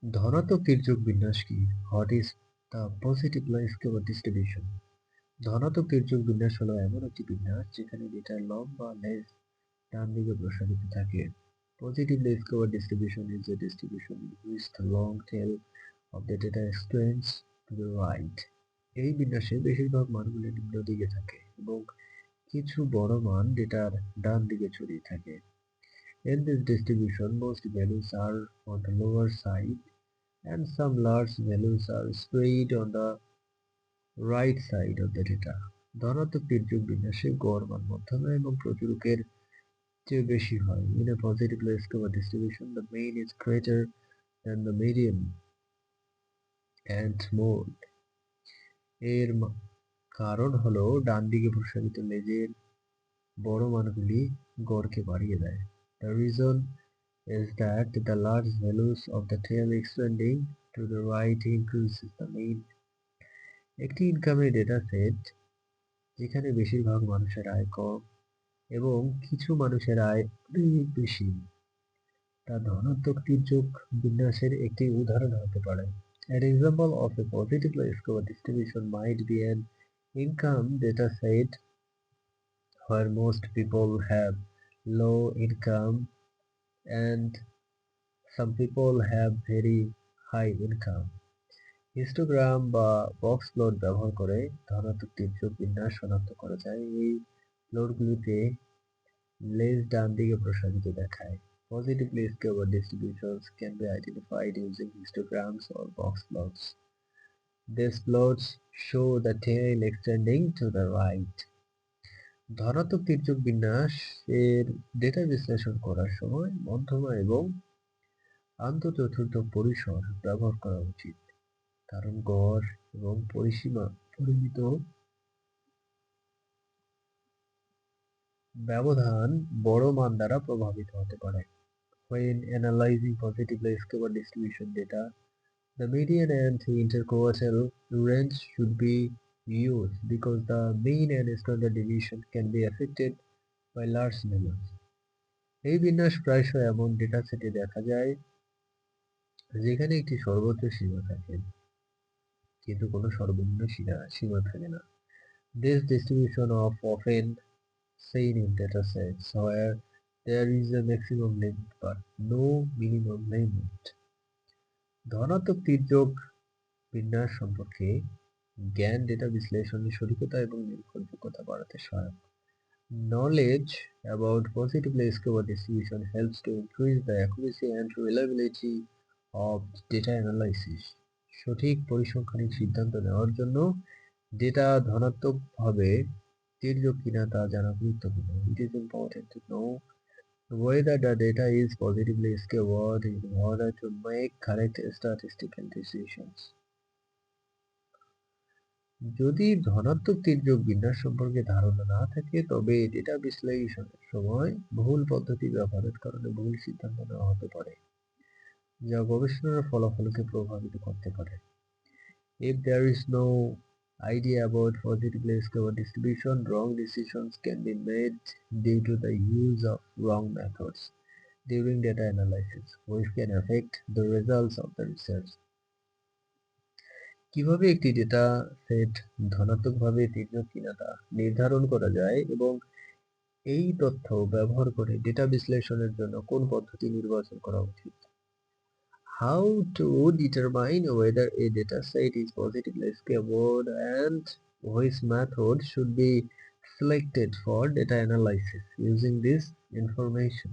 ধনাত্মক তির্যক বিন্যাস কি? What is the positive line-scale distribution? ধনাত্মক তির্যক বিন্যাস হলো এমন একটি বিন্যাস যেখানে ডেটার লব বা লেজ ডান দিকে প্রসারিত থাকে। Positive least-square distribution is a distribution in which the long tail of the data extends to the right. এই বিন্যাসে বেশিরভাগ মানগুলি নিম্ন দিকে থাকে এবং কিছু বড় মান ডেটার ডান দিকে ছড়িয়ে থাকে। In this distribution, most values are on the lower side and some large values are spread on the right side of the data. ধনাত্মক তির্যক বিন্যাসে গড় মান মধ্যমা এবং প্রচুরকের চেয়ে বেশি হয়। In a positive least-square distribution, the mean is greater than the median and mode. এর কারণ হলো ডান দিকে প্রসারিত লেজের বড় মানগুলি গড়কে বাড়িয়ে দেয়। The reason is that the large values of the tail extending to the right increases the mean. একটি ইনকামের ডেটা সেট যেখানে বেশিরভাগ মানুষের আয় কম এবং কিছু মানুষের আয় অনেক বেশি, তা ধনাত্মক তির্যক বিন্যাসের একটি উদাহরণ হতে পারে। An example of a positive least-square distribution might be an income data set where most people have low income and some people have very high income. Histogram বা বক্স প্লট ব্যবহার করে ধনাত্মক তির্যক বিন্যাস শনাক্ত করা যায়। এই প্লটগুলিতে লেজ ডান দিকে প্রসারিত দেখায়। Positive least-square distributions can be identified using histograms or box plots. These plots show the tail extending to the right. ধনাত্মক তির্যক বিন্যাস এর ডেটা বিশ্লেষণ করার সময় মধ্যমা এবং আন্তঃচতুর্থ পরিসর ব্যবহার করা উচিত, কারণ গড় এবং পরিমিত ব্যবধান বড় মান দ্বারা প্রভাবিত হতে পারে। When analyzing positive least-square distribution data, the median and interquartile range should be used because the mean and standard deviation can be affected by large values. এই বিন্যাস প্রায়শই এমন ডেটা সেটে দেখা যায় যেখানে একটি সর্বোচ্চ সীমা থাকে কিন্তু কোনো সর্বনিম্ন সীমা থাকে না। This distribution of often seen in data sets where there is a maximum limit but no minimum limit. ধনাত্মক তির্যক বিন্যাস সম্পর্কে জ্ঞান ডেটা বিশ্লেষণের সঠিকতা এবং নির্ভরযোগ্যতা বাড়াতে সহায়ক। Knowledge about positive least-square distribution helps to increase the accuracy and reliability of data analysis. সঠিক পরিসংখ্যানিক সিদ্ধান্ত নেওয়ার জন্য ডেটা ধনাত্মকভাবে তির্যক কিনা তা জানা গুরুত্বপূর্ণ। It is important to know whether the data is positively skewered in order to make correct statistical decisions. যদি ধনাত্মক তির্যক বিন্যাস সম্পর্কে ধারণা না থাকে তবে ডেটা বিশ্লেষণের সময় ভুল পদ্ধতি ব্যবহারের কারণে ভুল সিদ্ধান্ত নেওয়া হতে পারে, যা গবেষণার ফলাফলকে প্রভাবিত করতে পারে। If there is no idea about positive least-square distribution, wrong decisions can be made due to the use of wrong methods during data analysis, which can affect the results of the research. কিভাবে একটি data set ধনাত্মকভাবে তির্যক কিনা তা নির্ধারণ করা যায় এবং এই তথ্য ব্যবহার করে ডেটা বিশ্লেষণের জন্য কোন পদ্ধতি নির্বাচন করা উচিত? How to determine whether a data set is positively skewered and which method should be selected for data analysis using this information.